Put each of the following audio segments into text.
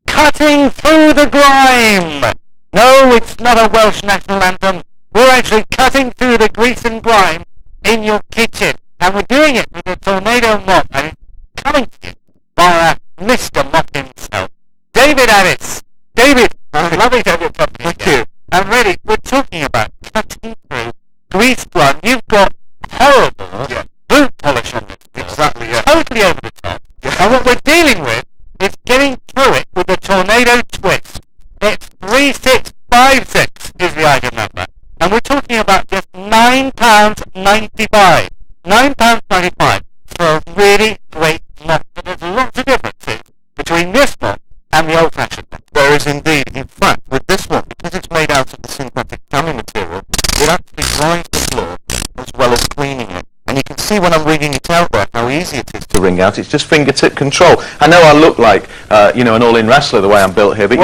Cutting through the grime! No, it's not a Welsh national anthem. We're actually cutting through the grease and grime in your kitchen. And we're doing it with a tornado mop. And it's coming to you by Mr. Mop himself. David Addis. David, lovely to have your company. Thank you. And really, we're talking about cutting through grease grime. You've got horrible boot polish on this. Exactly, yeah. Totally over the top. Yeah. And what we're dealing with is getting through it with a tornado twist. It's 3656 is the item number. And we're talking about just £9.95. £9.95 for a really great mop. But there's lots of differences between this mop and the old-fashioned mop. There is indeed. In fact, with this one, because it's made out of the synthetic tammy material, it actually dries the floor as well as cleaning it. And you can see when I'm wringing it out there how easy it is to wring out. It's just fingertip control. I know I look like, an all-in wrestler the way I'm built here, but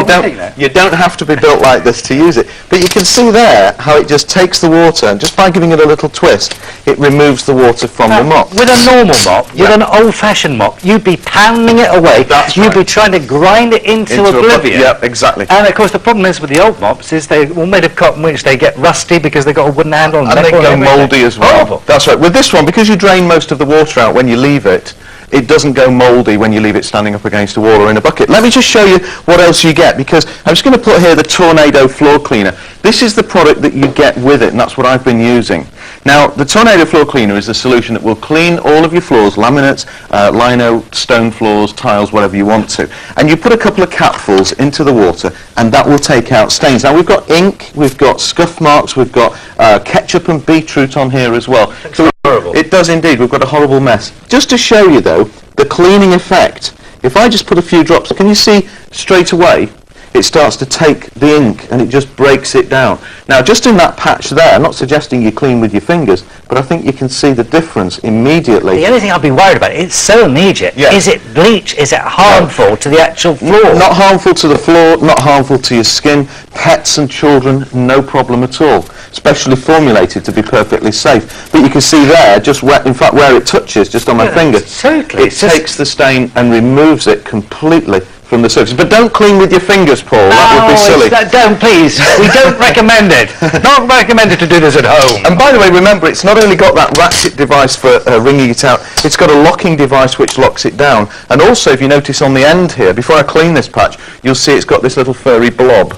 you don't have to be built like this to use it. But you can see there how it just takes the water, and just by giving it a little twist, it removes the water from the mop. With a normal mop, with an old-fashioned mop, you'd be pounding it away. You'd be trying to grind it into oblivion. Yeah, exactly. And of course, the problem is with the old mops is they're all made of cotton, which they get rusty because they've got a wooden handle And they go mouldy as well. Horrible. That's right. With this one, because you drain most of the water out when you leave it, it doesn't go mouldy when you leave it standing up against a wall or in a bucket. Let me just show you what else you get, because I'm just going to put here the Tornado Floor Cleaner. This is the product that you get with it, and that's what I've been using. Now, the Tornado Floor Cleaner is a solution that will clean all of your floors, laminates, lino, stone floors, tiles, whatever you want to. And you put a couple of capfuls into the water, and that will take out stains. Now, we've got ink, we've got scuff marks, we've got ketchup and beetroot on here as well. So horrible. It does indeed. We've got a horrible mess. Just to show you, though, the cleaning effect, if I just put a few drops, can you see straight away it starts to take the ink and it just breaks it down. Now, just in that patch there, I'm not suggesting you clean with your fingers, but I think you can see the difference immediately. The only thing I'd be worried about, it's so immediate. Yeah. Is it bleach? Is it harmful to the actual floor? Not harmful to the floor, not harmful to your skin. Pets and children, no problem at all. Specially formulated to be perfectly safe. But you can see there, just where, in fact, where it touches, just on my finger, Totally. it takes the stain and removes it completely from the surface. But don't clean with your fingers, Paul. That would be silly. Don't, please. We don't recommend it. Not recommended to do this at home. And by the way, remember, it's not only got that ratchet device for wringing it out, it's got a locking device which locks it down. And also, if you notice on the end here, before I clean this patch, you'll see it's got this little furry blob.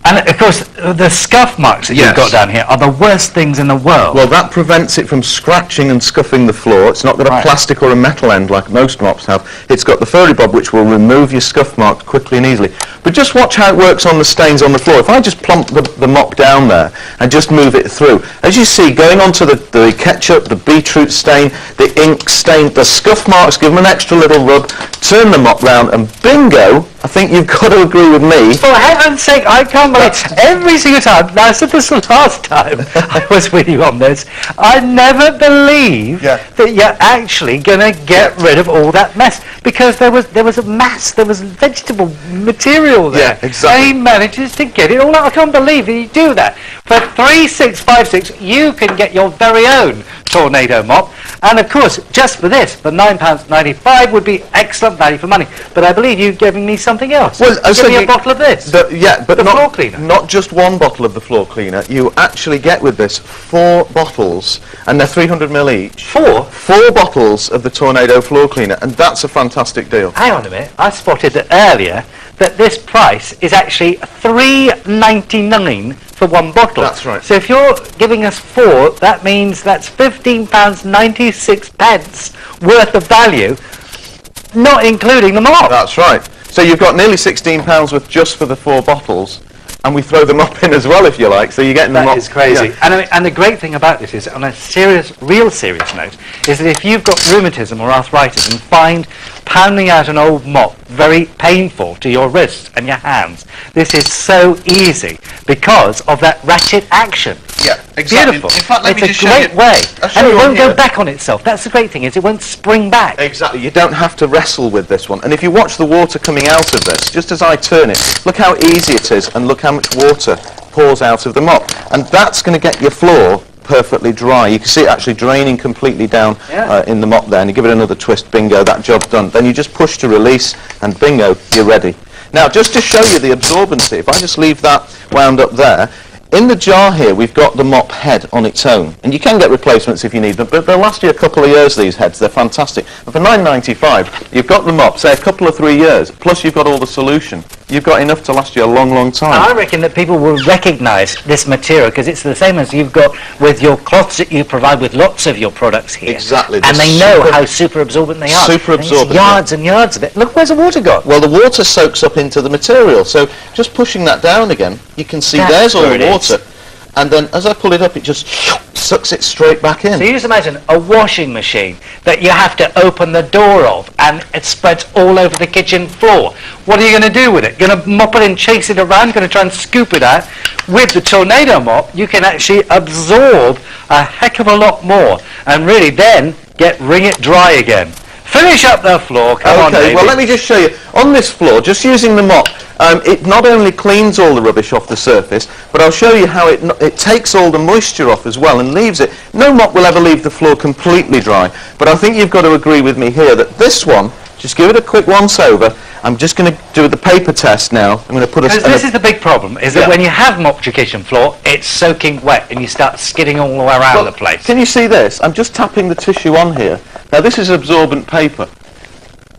And of course, the scuff marks that you've got down here are the worst things in the world. Well, that prevents it from scratching and scuffing the floor. It's not got a plastic or a metal end like most mops have. It's got the furry blob, which will remove your scuff marks quickly and easily. But just watch how it works on the stains on the floor. If I just plump the mop down there and just move it through, as you see, going onto the ketchup, the beetroot stain, the ink stain, the scuff marks, give them an extra little rub, turn the mop round, and bingo, I think you've got to agree with me. For heaven's sake, I can't believe every single time. Now, I said this the last time I was with you on this. I never believe that you're actually going to get rid of all that mess, because there was a mass, there was vegetable material there. Yeah, exactly. And he manages to get it all out. I can't believe that you do that. For 3656, you can get your very own Tornado mop, and of course, just for this, for £9.95 would be excellent value for money. But I believe you're giving me something else. Well, give me a bottle of this. But the floor cleaner. Not just one bottle of the floor cleaner. You actually get with this 4 bottles, and they're 300ml each. 4 bottles of the Tornado floor cleaner, and that's a fantastic deal. Hang on a minute. I spotted that earlier that this price is actually £3.99 for one bottle. That's right. So if you're giving us 4, that means that's £15.96 worth of value, not including the mop. That's right. So you've got nearly £16 worth just for the 4 bottles. and we throw the mop in as well, if you like. So you're getting the mop. That is crazy. Yeah. And the great thing about this is, on a real serious note, is that if you've got rheumatism or arthritis and find pounding out an old mop very painful to your wrists and your hands, this is so easy because of that ratchet action. Yeah, exactly. Beautiful. In fact, let me it's just a show great you. way, I'll show and it you on won't go here. back on itself. That's the great thing, is it won't spring back. Exactly. You don't have to wrestle with this one. And if you watch the water coming out of this, just as I turn it, look how easy it is, and look how much water pours out of the mop. And that's going to get your floor perfectly dry. You can see it actually draining completely down in the mop there, and you give it another twist, bingo, that job's done. Then you just push to release, and bingo, you're ready. Now, just to show you the absorbency, if I just leave that wound up there, in the jar here, we've got the mop head on its own, and you can get replacements if you need them, but they'll last you a couple of years, these heads. They're fantastic. And for £9.95, you've got the mop, say a couple of 3 years, plus you've got all the solution. You've got enough to last you a long, long time. I reckon that people will recognise this material because it's the same as you've got with your cloths that you provide with lots of your products here. Exactly. And they know how super absorbent they are. Super absorbent. Yards and yards of it. Look, where's the water gone? Well, the water soaks up into the material, so just pushing that down again, you can see there's all the water. And then as I pull it up, it just sucks it straight back in. So you just imagine a washing machine that you have to open the door of and it spreads all over the kitchen floor. What are you going to do with it? Going to mop it and chase it around? Going to try and scoop it out? With the Tornado mop, you can actually absorb a heck of a lot more and really then wring it dry again. Finish up the floor, come on, baby. Well, let me just show you. On this floor, just using the mop, it not only cleans all the rubbish off the surface, but I'll show you how it takes all the moisture off as well and leaves it. No mop will ever leave the floor completely dry, but I think you've got to agree with me here that this one, just give it a quick once over. I'm just going to do the paper test now. I'm going to put a... Because this is the big problem, is that when you have mopped your kitchen floor, it's soaking wet and you start skidding all around the place. Can you see this? I'm just tapping the tissue on here. Now this is absorbent paper.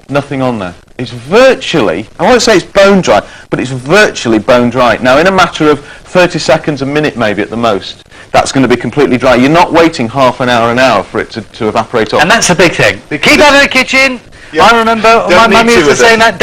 Nothing on there. It's virtually, I won't say it's bone dry, but it's virtually bone dry. Now in a matter of 30 seconds, a minute maybe at the most, that's going to be completely dry. You're not waiting half an hour for it to evaporate off. And that's the big thing. Keep that in the kitchen. Yeah. I remember my mum used to say that,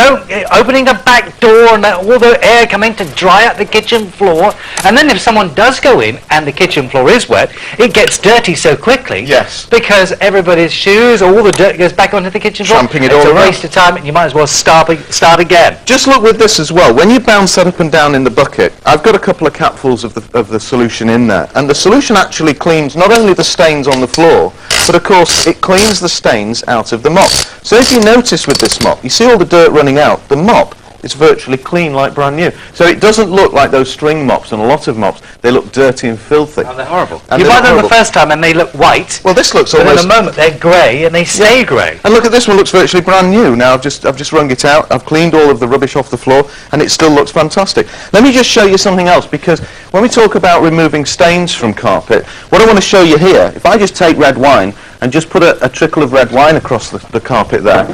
opening the back door and let all the air come in to dry out the kitchen floor. And then if someone does go in and the kitchen floor is wet, it gets dirty so quickly. Yes. Because everybody's shoes, all the dirt goes back onto the kitchen floor. Tramping it it's all a waste of time and you might as well start again. Just look with this as well. When you bounce that up and down in the bucket, I've got a couple of capfuls of the solution in there. And the solution actually cleans not only the stains on the floor, but of course it cleans the stains out of the mop. So if you notice with this mop, you see all the dirt running out. The mop is virtually clean like brand new. So it doesn't look like those string mops and a lot of mops. They look dirty and filthy. Oh, they're horrible. And You they buy look them horrible. the first time and they look white. Well, this looks But almost... in a moment they're grey and they stay grey. And look at this one, looks virtually brand new. Now I've just wrung it out, I've cleaned all of the rubbish off the floor, and it still looks fantastic. Let me just show you something else, because when we talk about removing stains from carpet, what I want to show you here, if I just take red wine and just put a trickle of red wine across the carpet there,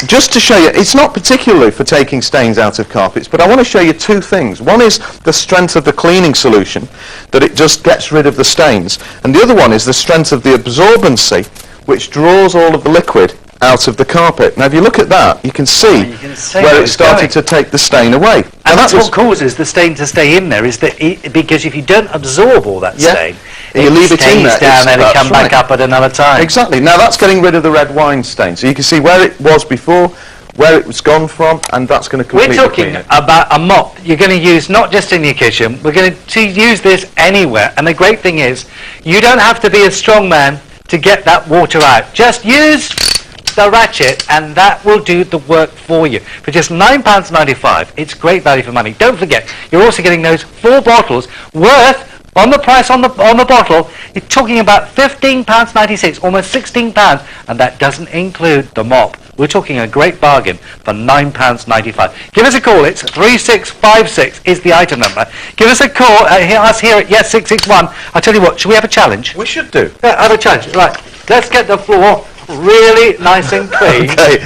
just to show you, it's not particularly for taking stains out of carpets, but I want to show you two things. One is the strength of the cleaning solution, that it just gets rid of the stains, and the other one is the strength of the absorbency, which draws all of the liquid out of the carpet. Now if you look at that, you can see where it started to take the stain away. And that's what causes the stain to stay in there, is that because if you don't absorb all that stain, you leave it in there, stays down there and come back up at another time. Exactly. Now that's getting rid of the red wine stain. So you can see where it was before, where it was gone from, and that's going to completely We're talking clean it. about a mop you're going to use not just in your kitchen, we're going to use this anywhere. And the great thing is, you don't have to be a strong man to get that water out. Just use the ratchet and that will do the work for you. For just £9.95, it's great value for money. Don't forget, you're also getting those 4 bottles worth, on the price on the bottle, you're talking about £15.96, almost £16, and that doesn't include the mop. We're talking a great bargain for £9.95. Give us a call. It's 3656 is the item number. Give us a call. Us here at Yes 661. I'll tell you what. Should we have a challenge? We should do. Yeah, have a challenge. Right. Let's get the floor really nice and clean. Okay.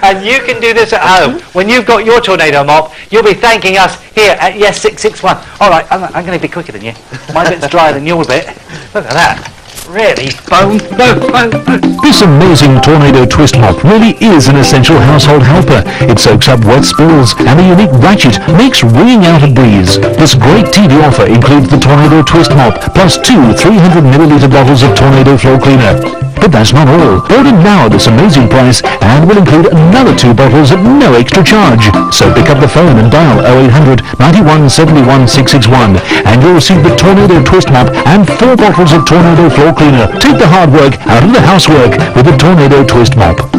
And you can do this at home. When you've got your tornado mop, you'll be thanking us here at Yes 661. All right. I'm going to be quicker than you. My bit's drier than your bit. Look at that. really phone. This amazing Tornado Twist Mop really is an essential household helper. It soaks up wet spills, and the unique ratchet makes wringing out a breeze. This great TV offer includes the Tornado Twist Mop, plus 2 300ml bottles of Tornado Floor Cleaner. But that's not all. Order now at this amazing price, and will include another 2 bottles at no extra charge. So pick up the phone and dial 0800 91 71 661, and you'll receive the Tornado Twist Mop and 4 bottles of Tornado Floor Cleaner. Take the hard work out of the housework with the Tornado Twist Mop.